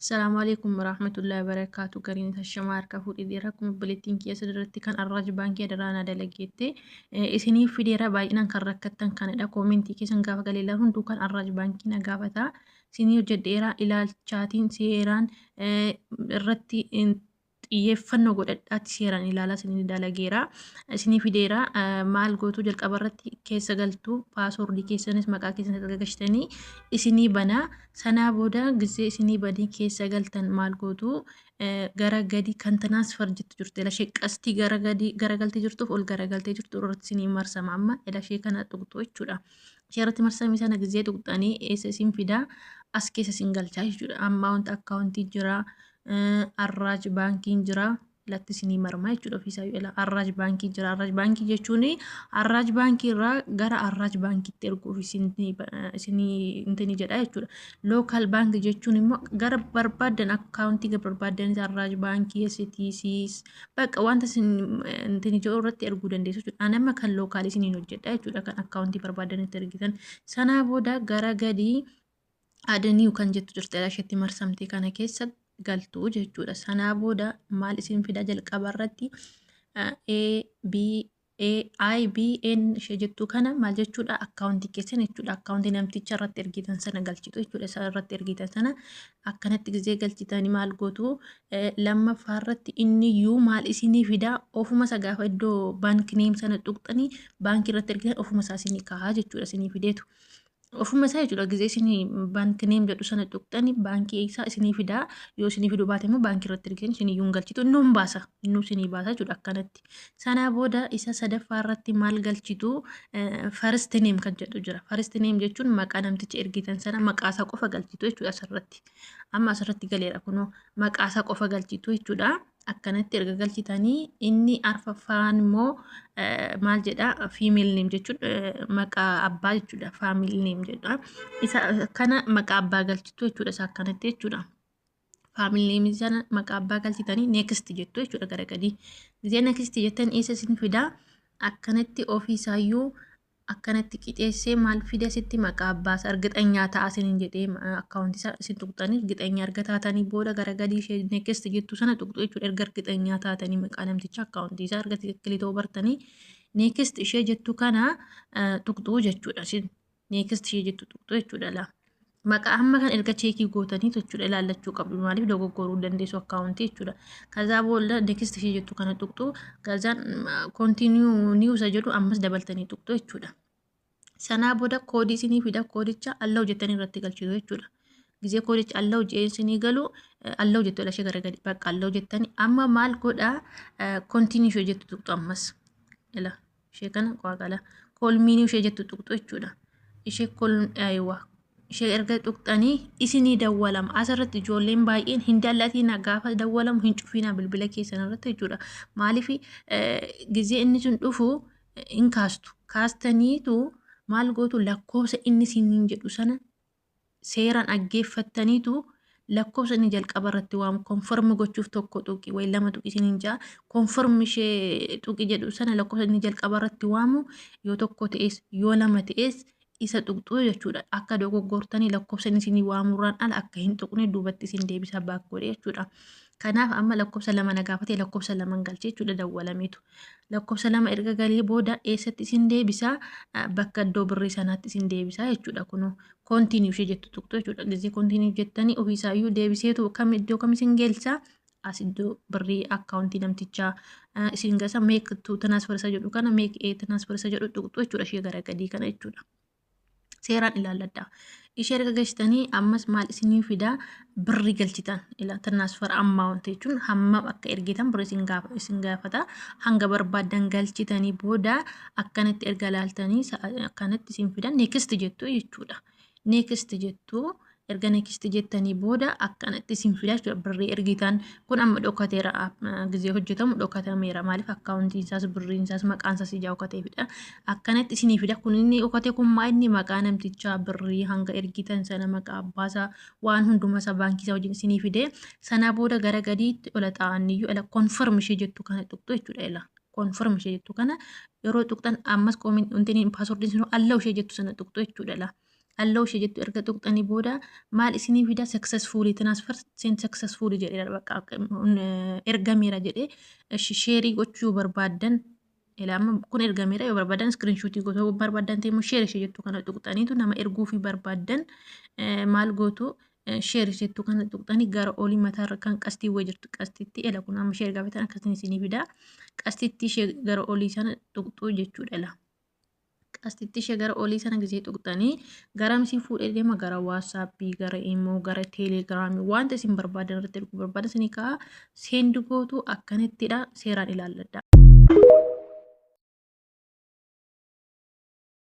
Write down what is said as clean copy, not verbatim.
Assalamu alaikum warahmatullahi wabarakatuh. Gariin tashamaar ka fuudhiidheera akkuma obboleettiin kiyya asirratti kan Arraaj baankii Adaraanaa dalageette isiniif fideera baay'inaan kan rakkattan kanadha. Koomentii keessan gaafa galeelaa hunduu kan Arraaj baankii na gaafata. Isinii hojjedheera ilaalchaatiin seeraan irratti xiyyeeffannoo godhadhaatti seeraan ilaalaa isinii dalageera. Isinii fideera maal gootuu jalqaba irratti keessa galtuu paaswordii keessanis maqaa keessan galchitanii isinii banaa. Sanaa booda gisee isinii badii keessa galtan maal gootuu gara gadi kan tiransfer jettu jirtu elashee qastii gara gadi garagaltee jirtuuf ol garagaltee jirtu irratti isinii marsama amma elashee kana tuqxu jechuudha. Ishee irratti marsamii sana gisee tuqxanii eessa isin fidaa as keessa isin galchaa jechuudha. Amma wanta akkaawuntii jira Arraaj baankiin jira latti isinii marmaa jechuudha ofiisaayyuu ila Arraaj baankii jira. Arraaj baankii jechuun Arraaj baankii irraa gara Arraaj baankiitti erguuf isinii intini jedha jechuudha. Lookal baankii jechuun immoo gara barbaadan akkaawuntii gara barbaadan Arraaj baankii STCs bakka wanta isin intini jedhu irratti erguu dandeessu jechuudha. Ani amma kan lookaalii isiniin hojjedha jechuudha kan akkaawuntii barbaadanitti ergitan. Sanaa booda gara gadii adanii kan jettu jirti asheetti marsamtee kana keessa galtuu jechuudha. Sanaa booda maal isin fida jalqaba irratti ABN ishee jettuu kana maal jechuudha akkaawuntii keessan jechuudha. Akkaawuntii namticha irratti ergitan sana galchitu jechuudha. Isa irratti ergitan sana akkanatti gisee galchitanii maal gootu lammaffaa irratti inni iyyuu maal isinii fida ofuma isa gaafa iddoo baankii neem sana tuqxanii baankii irratti ergitan ofuma isaa isinii kahaa jechuudha isinii fideetu. Ofuma isaa jechuudha gisee isinii baankii neem jedhu sana tuqxanii baankii isaa isinii fidaa yoo isinii fiduu baate immoo baankii irratti ergitan isinii yuun galchitu innuu hin baasa innuu isinii baasa jechuudha akkanatti. Sanaa booda isa sadaffaa irratti maal galchitu first name kan jedhu jira. First name jechuun maqaa namticha ergitan sana maqaa isaa qofa galchitu jechuudha asirratti. Amma asirratti galeera kunoo maqaa isaa qofa galchitu jechuudha. Akkanatti erga galchitanii inni arfaffaan immoo maal jedha female name jechuun maqaa abbaa jechuudha family name jedha. Isa kana maqaa abbaa galchitu jechuudha isa akkanatti jechuudha. Family name sana maqaa abbaa galchitanii next jettu jechuudha gara gadii. Gisee next jettan eessa isin fidaa akkanatti ofiisaayyuu akkanatti qixeessee maal fide sitti maqaa abbaas argixanyaa ta'a isiniin jedhee akkaawuntii isaa isin tuqxanii argixanyaa arga taatanii booda gara gadii ishee next jettu sana tuqxu jechuudha. Erga argixanyaa taatanii maqaa namticha akkaawuntii isaa arga tikkilii ta'uu bartanii next ishee jettu kana tuqxu jechuudha. Isin next ishee jettu tuqxu jechuudha. Maqaa amma kan erga cheekii gootanii jechuudha ilaallachuu qabdu maaliif dogoggoruu dandeessu akkaawuntii jechuudha. Kazaa booda next ishee jettu kana tuqxu kazaan continue news jedhu ammas dabaltanii tuqxu jechuudha. Sanaa booda koodii isinii fida koodicha allow jettanii irratti galchitu jechuudha. Gisee koodicha allow jeen isinii galu allow jettu ilashee gara gadi bakka allow jettanii amma maal godhaa continue ishee jettu tuqxu ammas ila ishee kana qaaqala kolmiinii ishee jettu tuqxu jechuudha. Ishee kolmiiwaa ishee erga tuqxanii isinii dawwalama asirratti ijoolleen baay'een hin dallatiin gaafa dawwalamu hin cufiina bilbila keessan irratti jechuudha. Maaliif gisee inni sun dhufu hin kaastu kaastaniitu maal gootu lakkoofsa inni isiniin jedhu sana seeraan dhaggeeffattaniitu lakkoofsa inni jalqaba irratti waamu konformi gochuuf tokko tuqi wayi lama tuqi isiniin jaa konformi ishee tuqi jedhu sana lakkoofsa inni jalqaba irratti waamu yoo tokko ta'es yoo lama ta'es isa tuqxu jechuudha. Akka dogoggortanii lakkoofsa inni isinii waamurraan ala akka hin tuqne duubatti isin deebisa baakkoodhe jechuudha. Kanaaf amma lakkoofsa lama na gaafatee lakkoofsa lama galchee jechuudha dawwalameetu. Lakkoofsa lama erga galee booda eessatti isin deebisa bakka iddoo birrii sanaatti isin deebisa jechuudha. Kunoo continue ishee jettu tuqxu jechuudha. Gisee continue jettanii ofiisaayyuu deebiseetu kam iddoo kam isin geelcha as iddoo birrii akkaawuntii namtichaa isin gasa make to transfer isa jedhu kana make a transfer isa jedhu tuqxu jechuudha ishee gara gadii kana jechuudha. Seeraan ilaalladha. Ishee erga galchitanii ammas maal isinii fidaa birrii galchitan ila transfer amount jechuun hammam akka ergitan birrii isin gaafata hanga barbaadan galchitanii booda akkanatti erga laaltanii akkanatti isin fidan next jettu jechuudha. Next jettu erga next jettanii booda akkanatti isin fida jechuudha. Birrii ergitan kun amma dhokateera gisee hojjetamu dhokatameera maaliif akkaawuntiin isaas birriin isaas maqaan isaas ijaa dhokateefidha. Akkanatti isinii fida kun inni dhokate kun maa inni maqaa namtichaa birrii hanga ergitan sana maqaa abbaasaa waan hunduma isaa baankii isaa wajjin isinii fide sana booda gara gadiitti ola ta'aniyyuu ila konform ishee jettu kana tuqxu jechuudha. Ila konform ishee jettu kana yeroo tuqxan ammas koomin paaswordiin sun allow ishee jettu sana tuqxu jechuudha. allow ishee jettu erga tuqxanii booda maal isinii fida successfully transfer send successfully jedhee bakka ergameera jedhee sheerii gochuu barbaaddan ilama kun ergameera yoo barbaadan screenshotii gootoo barbaadan ta'e immoo sheer ishee jettu kana tuqxaniitu nama erguu fi barbaadan maal gootu sheer ishee jettu kana tuqxanii gara olii mataarra kan qastii wayii jirtu qastitti ela kun amma sheer gaafatan akkasiin isinii fida qastitti ishee gara olii sana tuqxuu jechuudha la. Qastitti ishee gara olii sana gisee tuqxanii gara misii fuudhee deema gara waatsaappii gara immoo gara teelegiraamii wanta isin barbaadan irratti erguu barbaadan isinii ka'a seendi gootu akkanittidha seeraan ilaalladha.